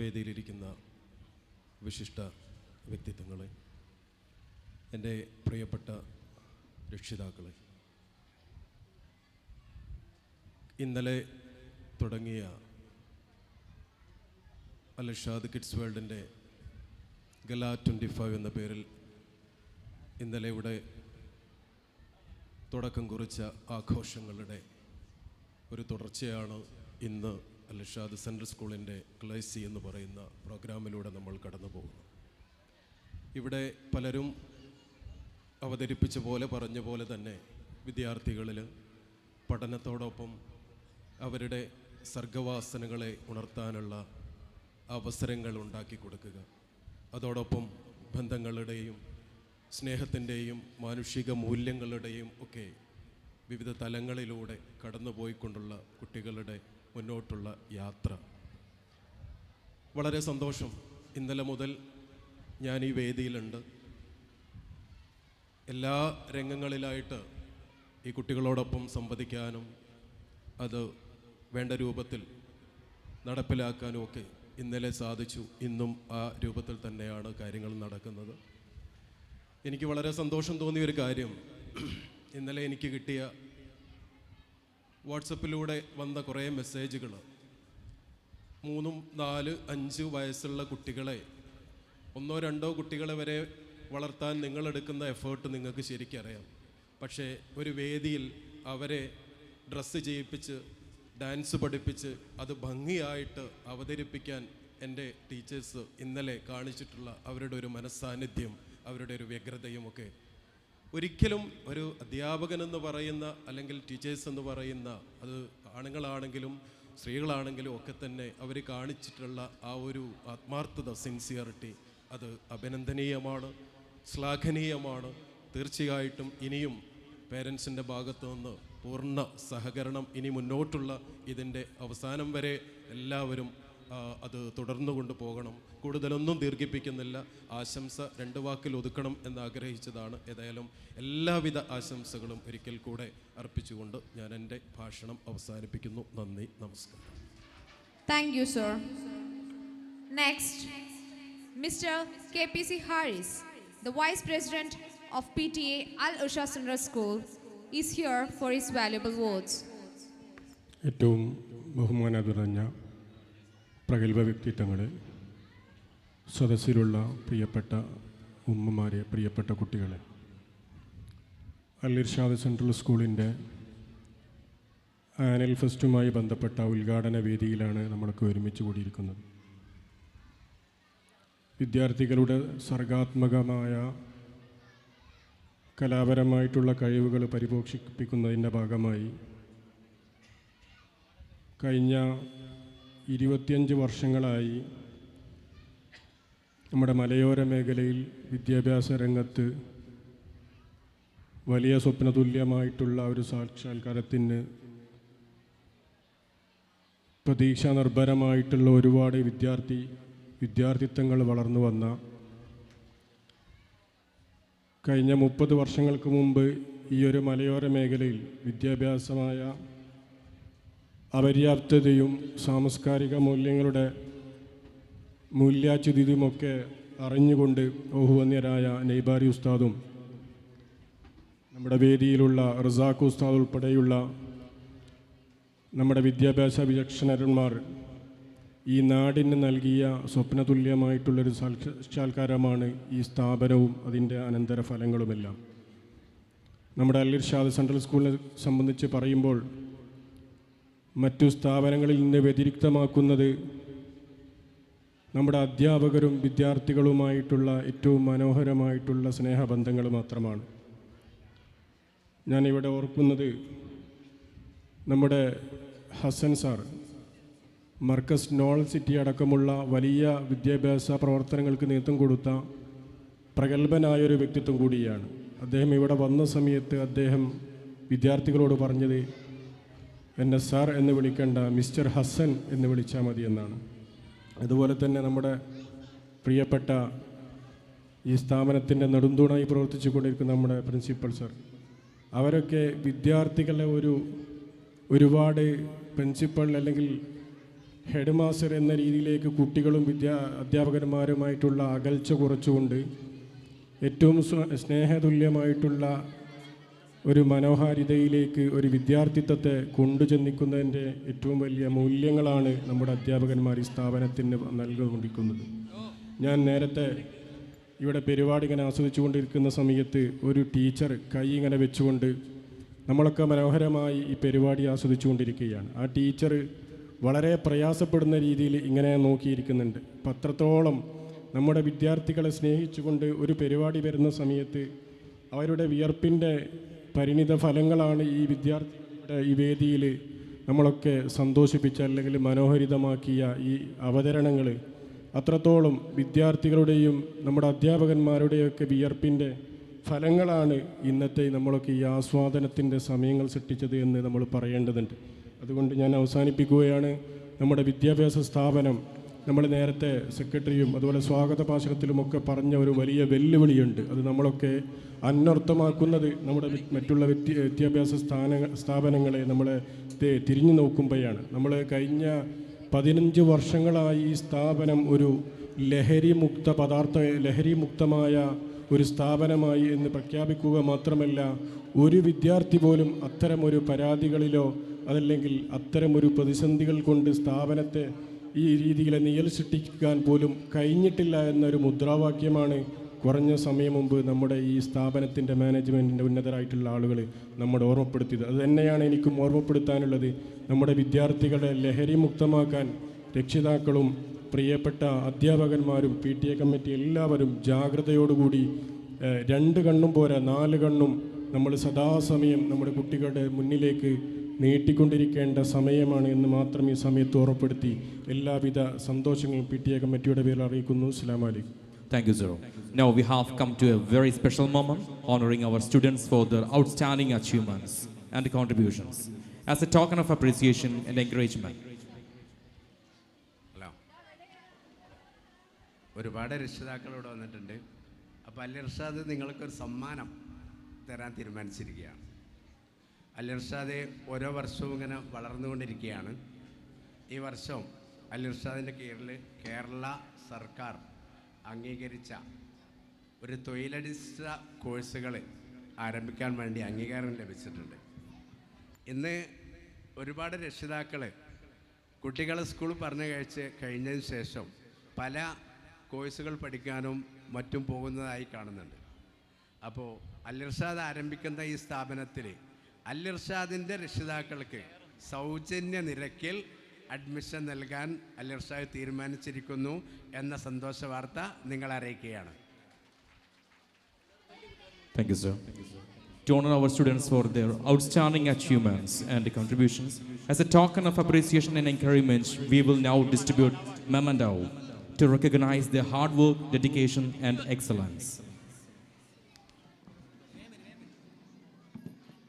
വേദിയിലിരിക്കുന്ന വിശിഷ്ട വ്യക്തിത്വങ്ങളെ, എൻ്റെ പ്രിയപ്പെട്ട രക്ഷിതാക്കളെ, ഇന്നലെ തുടങ്ങിയ അൽ ഇർഷാദ് കിഡ്സ് വേൾഡിൻ്റെ ഗല 25 എന്ന പേരിൽ ഇന്നലെ ഇവിടെ തുടക്കം കുറിച്ച ആഘോഷങ്ങളുടെ ഒരു തുടർച്ചയാണ് ഇന്ന് അൽ ഇർഷാദ് സെൻട്രൽ സ്കൂളിൻ്റെ ക്ലൈസി എന്ന് പറയുന്ന പ്രോഗ്രാമിലൂടെ നമ്മൾ കടന്നു പോകുന്നു. ഇവിടെ പലരും അവതരിപ്പിച്ച പോലെ പറഞ്ഞ പോലെ തന്നെ വിദ്യാർത്ഥികളിൽ പഠനത്തോടൊപ്പം അവരുടെ സർഗവാസനകളെ ഉണർത്താനുള്ള അവസരങ്ങൾ ഉണ്ടാക്കി കൊടുക്കുക, അതോടൊപ്പം ബന്ധങ്ങളുടെയും സ്നേഹത്തിൻ്റെയും മാനുഷിക മൂല്യങ്ങളുടെയും ഒക്കെ വിവിധ തലങ്ങളിലൂടെ കടന്നുപോയിക്കൊണ്ടുള്ള കുട്ടികളുടെ മുന്നോട്ടുള്ള യാത്ര. വളരെ സന്തോഷം. ഇന്നലെ മുതൽ ഞാൻ ഈ വേദിയിലുണ്ട്. എല്ലാ രംഗങ്ങളിലായിട്ട് ഈ കുട്ടികളോടൊപ്പം സംവദിക്കാനും അത് വേണ്ട രൂപത്തിൽ നടപ്പിലാക്കാനും ഒക്കെ ഇന്നലെ സാധിച്ചു. ഇന്നും ആ രൂപത്തിൽ തന്നെയാണ് കാര്യങ്ങൾ നടക്കുന്നത്. എനിക്ക് വളരെ സന്തോഷം തോന്നിയൊരു കാര്യം, ഇന്നലെ എനിക്ക് കിട്ടിയ വാട്സപ്പിലൂടെ വന്ന കുറേ മെസ്സേജുകൾ, 3, 4, 5 വയസ്സുള്ള കുട്ടികളെ, 1, 2 കുട്ടികളെ വരെ വളർത്താൻ നിങ്ങളെടുക്കുന്ന എഫേർട്ട് നിങ്ങൾക്ക് ശരിക്കറിയാം. പക്ഷേ ഒരു വേദിയിൽ അവരെ ഡ്രസ്സ് ചെയ്യിപ്പിച്ച് ഡാൻസ് പഠിപ്പിച്ച് അത് ഭംഗിയായിട്ട് അവതരിപ്പിക്കാൻ എൻ്റെ ടീച്ചേഴ്സ് ഇന്നലെ കാണിച്ചിട്ടുള്ള അവരുടെ ഒരു മനസ്സാന്നിധ്യം, അവരുടെ ഒരു വ്യഗ്രതയുമൊക്കെ ഒരിക്കലും ഒരു അധ്യാപകനെന്ന് പറയുന്ന അല്ലെങ്കിൽ ടീച്ചേഴ്സ് എന്ന് പറയുന്ന, അത് ആണുങ്ങളാണെങ്കിലും സ്ത്രീകളാണെങ്കിലും ഒക്കെ തന്നെ അവർ കാണിച്ചിട്ടുള്ള ആ ഒരു ആത്മാർത്ഥത, സിൻസിയറിറ്റി, അത് അഭിനന്ദനീയമാണ്, ശ്ലാഘനീയമാണ്. തീർച്ചയായിട്ടും ഇനിയും പേരൻസിൻ്റെ ഭാഗത്തു നിന്ന് പൂർണ്ണ സഹകരണം, ഇനി മുന്നോട്ടുള്ള ഇതിൻ്റെ അവസാനം വരെ എല്ലാവരും അത് തുടർന്നു കൊണ്ടുപോകണം. കൂടുതലൊന്നും ദീർഘിപ്പിക്കുന്നില്ല. ആശംസ 2 വാക്കിൽ ഒതുക്കണം എന്നാഗ്രഹിച്ചതാണ്. ഏതായാലും എല്ലാവിധ ആശംസകളും ഒരിക്കൽ കൂടെ അർപ്പിച്ചുകൊണ്ട് ഞാൻ എൻ്റെ ഭാഷണം അവസാനിപ്പിക്കുന്നു. നന്ദി, നമസ്കാരം. Thank you, sir. Next, Mr. KPC Harris, the Vice President of PTA Al Irshad Central School, is here for his valuable words. ഏറ്റവും ബഹുമാനം നിറഞ്ഞ പ്രഗത്ഭ വ്യക്തിത്വങ്ങളെ, സദസ്സിലുള്ള പ്രിയപ്പെട്ട ഉമ്മമാരെ, പ്രിയപ്പെട്ട കുട്ടികളെ, അൽ ഇർഷാദ് സെൻട്രൽ സ്കൂളിൻ്റെ ആനുവൽ ഫെസ്റ്റുമായി ബന്ധപ്പെട്ട ഉദ്ഘാടന വേദിയിലാണ് നമ്മളൊക്കെ ഒരുമിച്ച് കൂടിയിരിക്കുന്നത്. വിദ്യാർത്ഥികളുടെ സർഗാത്മകമായ കലാപരമായിട്ടുള്ള കഴിവുകൾ പരിപോഷിപ്പിക്കുന്നതിൻ്റെ ഭാഗമായി കഴിഞ്ഞ 25 വർഷങ്ങളായി നമ്മുടെ മലയോര മേഖലയിൽ വിദ്യാഭ്യാസ രംഗത്ത് വലിയ സ്വപ്നതുല്യമായിട്ടുള്ള ഒരു സാക്ഷാത്കാരത്തിന് പ്രതീക്ഷ നിർഭരമായിട്ടുള്ള ഒരുപാട് വിദ്യാർത്ഥിത്വങ്ങൾ വളർന്നു വന്ന, കഴിഞ്ഞ 30 വർഷങ്ങൾക്ക് മുമ്പ് ഈ ഒരു മലയോര മേഖലയിൽ വിദ്യാഭ്യാസമായ അപര്യാപ്തതയും സാംസ്കാരിക മൂല്യങ്ങളുടെ മൂല്യാച്യുതിയുമൊക്കെ അറിഞ്ഞുകൊണ്ട് ബഹുവന്യരായ നെയ്ബാരി ഉസ്താദും നമ്മുടെ വേദിയിലുള്ള റസാഖ് ഉസ്താദ് ഉൾപ്പെടെയുള്ള നമ്മുടെ വിദ്യാഭ്യാസ വിചക്ഷണന്മാർ ഈ നാടിന് നൽകിയ സ്വപ്നതുല്യമായിട്ടുള്ളൊരു സാക്ഷാത്കാരമാണ് ഈ സ്ഥാപനവും അതിൻ്റെ അനന്തരഫലങ്ങളുമെല്ലാം. നമ്മുടെ അൽ ഇർഷാദ് സെൻട്രൽ സ്കൂളിനെ സംബന്ധിച്ച് പറയുമ്പോൾ മറ്റു സ്ഥാപനങ്ങളിൽ നിന്ന് വ്യതിരിക്തമാക്കുന്നത് നമ്മുടെ അധ്യാപകരും വിദ്യാർത്ഥികളുമായിട്ടുള്ള ഏറ്റവും മനോഹരമായിട്ടുള്ള സ്നേഹബന്ധങ്ങൾ മാത്രമാണ്. ഞാനിവിടെ ഓർക്കുന്നത് നമ്മുടെ Hasan sir, Markaz knowledge city അടക്കമുള്ള വലിയ വിദ്യാഭ്യാസ പ്രവർത്തനങ്ങൾക്ക് നേതൃത്വം കൊടുത്ത പ്രഗത്ഭനായൊരു വ്യക്തിത്വം കൂടിയാണ്. അദ്ദേഹം ഇവിടെ വന്ന സമയത്ത് അദ്ദേഹം വിദ്യാർത്ഥികളോട് പറഞ്ഞത്, എന്നെ സാർ എന്ന് വിളിക്കേണ്ട, മിസ്റ്റർ ഹസൻ എന്ന് വിളിച്ചാൽ മതി എന്നാണ്. അതുപോലെ തന്നെ നമ്മുടെ പ്രിയപ്പെട്ട ഈ സ്ഥാപനത്തിൻ്റെ നെടുന്തൂണായി പ്രവർത്തിച്ചു കൊണ്ടിരിക്കുന്ന നമ്മുടെ പ്രിൻസിപ്പൽ സാർ, അവരൊക്കെ വിദ്യാർത്ഥികളെ ഒരുപാട് പ്രിൻസിപ്പൽ അല്ലെങ്കിൽ ഹെഡ് മാസ്റ്റർ എന്ന രീതിയിലേക്ക് കുട്ടികളും അധ്യാപകന്മാരുമായിട്ടുള്ള അകൽച്ച കുറച്ചുകൊണ്ട് ഏറ്റവും സ്നേഹതുല്യമായിട്ടുള്ള ഒരു മനോഹാരിതയിലേക്ക് ഒരു വിദ്യാർത്ഥിത്വത്തെ കൊണ്ടുചെന്നിക്കുന്നതിൻ്റെ ഏറ്റവും വലിയ മൂല്യങ്ങളാണ് നമ്മുടെ അധ്യാപകന്മാർ ഈ സ്ഥാപനത്തിന് നൽകിക്കൊണ്ടിരിക്കുന്നത്. ഞാൻ നേരത്തെ ഇവിടെ പരിപാടി ഇങ്ങനെ ആസ്വദിച്ചുകൊണ്ടിരിക്കുന്ന സമയത്ത് ഒരു ടീച്ചർ കൈ ഇങ്ങനെ വെച്ചുകൊണ്ട് നമ്മളൊക്കെ മനോഹരമായി ഈ പരിപാടി ആസ്വദിച്ചുകൊണ്ടിരിക്കുകയാണ്. ആ ടീച്ചർ വളരെ പ്രയാസപ്പെടുന്ന രീതിയിൽ ഇങ്ങനെ നോക്കിയിരിക്കുന്നുണ്ട്. അപ്പം അത്രത്തോളം നമ്മുടെ വിദ്യാർത്ഥികളെ സ്നേഹിച്ചുകൊണ്ട് ഒരു പരിപാടി വരുന്ന സമയത്ത് അവരുടെ വിയർപ്പിൻ്റെ പരിണിത ഫലങ്ങളാണ് ഈ വിദ്യാർത്ഥികളുടെ ഈ വേദിയിൽ നമ്മളൊക്കെ സന്തോഷിപ്പിച്ച അല്ലെങ്കിൽ മനോഹരിതമാക്കിയ ഈ അവതരണങ്ങൾ. അത്രത്തോളം വിദ്യാർത്ഥികളുടെയും നമ്മുടെ അധ്യാപകന്മാരുടെയൊക്കെ വിയർപ്പിൻ്റെ ഫലങ്ങളാണ് ഇന്നത്തെ നമ്മളൊക്കെ ഈ ആസ്വാദനത്തിൻ്റെ സമയങ്ങൾ സൃഷ്ടിച്ചത് എന്ന് നമ്മൾ പറയേണ്ടതുണ്ട്. അതുകൊണ്ട് ഞാൻ അവസാനിപ്പിക്കുകയാണ്. നമ്മുടെ വിദ്യാഭ്യാസ സ്ഥാപനം നമ്മൾ നേരത്തെ സെക്രട്ടറിയും അതുപോലെ സ്വാഗത ഭാഷണത്തിലുമൊക്കെ പറഞ്ഞ ഒരു വലിയ വെല്ലുവിളിയുണ്ട്. അത് നമ്മളൊക്കെ അന്വർത്ഥമാക്കുന്നത് നമ്മുടെ മറ്റുള്ള വിദ്യാഭ്യാസ സ്ഥാപനങ്ങളെ നമ്മളെ തിരിഞ്ഞു നോക്കുമ്പോഴാണ്. നമ്മൾ കഴിഞ്ഞ 15 വർഷങ്ങളായി ഈ സ്ഥാപനം ഒരു ലഹരിമുക്തമായ ഒരു സ്ഥാപനമായി എന്ന് പ്രഖ്യാപിക്കുക മാത്രമല്ല, ഒരു വിദ്യാർത്ഥി പോലും അത്തരമൊരു പരാതികളിലോ അതല്ലെങ്കിൽ അത്തരമൊരു പ്രതിസന്ധികൾ കൊണ്ട് സ്ഥാപനത്തെ ഈ രീതിയിൽ നിഴൽ സൃഷ്ടിക്കാൻ പോലും കഴിഞ്ഞിട്ടില്ല എന്നൊരു മുദ്രാവാക്യമാണ് കുറഞ്ഞ സമയം മുമ്പ് നമ്മുടെ ഈ സ്ഥാപനത്തിൻ്റെ മാനേജ്മെൻറ്റിൻ്റെ ഉന്നതരായിട്ടുള്ള ആളുകൾ നമ്മോട് ഓർമ്മപ്പെടുത്തിയത്. അത് തന്നെയാണ് എനിക്കും ഓർമ്മപ്പെടുത്താനുള്ളത്. നമ്മുടെ വിദ്യാർത്ഥികളെ ലഹരി മുക്തമാക്കാൻ രക്ഷിതാക്കളും പ്രിയപ്പെട്ട അധ്യാപകന്മാരും PTA കമ്മിറ്റി എല്ലാവരും ജാഗ്രതയോടുകൂടി 2 കണ്ണും പോരാ 4 കണ്ണും നമ്മൾ സദാസമയം നമ്മുടെ കുട്ടികളുടെ മുന്നിലേക്ക് നീട്ടിക്കൊണ്ടിരിക്കേണ്ട സമയമാണ് എന്ന് മാത്രം ഈ സമയത്ത് ഓർമ്മപ്പെടുത്തി എല്ലാവിധ സന്തോഷങ്ങളും PTA കമ്മിറ്റിയുടെ പേരിൽ അറിയിക്കുന്നു. അസ്സലാമു അലൈക്കും. Thank you, sir. Now we have come to a very special moment honoring our students for their outstanding achievements and contributions as a token of appreciation and encouragement. ഒരുപാട് രക്ഷിതാക്കൾ ഇവിടെ വന്നിട്ടുണ്ട്. അപ്പോൾ അൽ ഇർഷാദ് നിങ്ങൾക്കൊരു സമ്മാനം തരാൻ തീരുമാനിച്ചിരിക്കുകയാണ്. അൽ ഇർഷാദ് ഓരോ വർഷവും ഇങ്ങനെ വളർന്നുകൊണ്ടിരിക്കുകയാണ്. ഈ വർഷം അൽ ഇർഷാദിൻ്റെ കീഴിൽ കേരള സർക്കാർ അംഗീകരിച്ച ഒരു തൊഴിലധിഷ്ഠിത കോഴ്സുകൾ ആരംഭിക്കാൻ വേണ്ടി അംഗീകാരം ലഭിച്ചിട്ടുണ്ട്. ഇന്ന് ഒരുപാട് രക്ഷിതാക്കൾ കുട്ടികളെ സ്കൂളിൽ പറഞ്ഞു കഴിഞ്ഞതിന് ശേഷം പല കോഴ്സുകൾ പഠിക്കാനും മറ്റും പോകുന്നതായി കാണുന്നുണ്ട്. അപ്പോൾ അൽ ഇർഷാദ് ആരംഭിക്കുന്ന ഈ സ്ഥാപനത്തിൽ അൽ ഇർഷാദിൻ്റെ രക്ഷിതാക്കൾക്ക് സൗജന്യ നിരക്കിൽ അഡ്മിഷൻ നൽകാൻ അൽ ഇർഷാദ് തീരുമാനിച്ചിരിക്കുന്നു എന്ന സന്തോഷ വാർത്ത നിങ്ങളെ അറിയിക്കുകയാണ്. Thank you, sir. To honor our students for their outstanding achievements and contributions, as a token of appreciation and encouragement, we will now distribute memento to recognize their hard work, dedication, and excellence.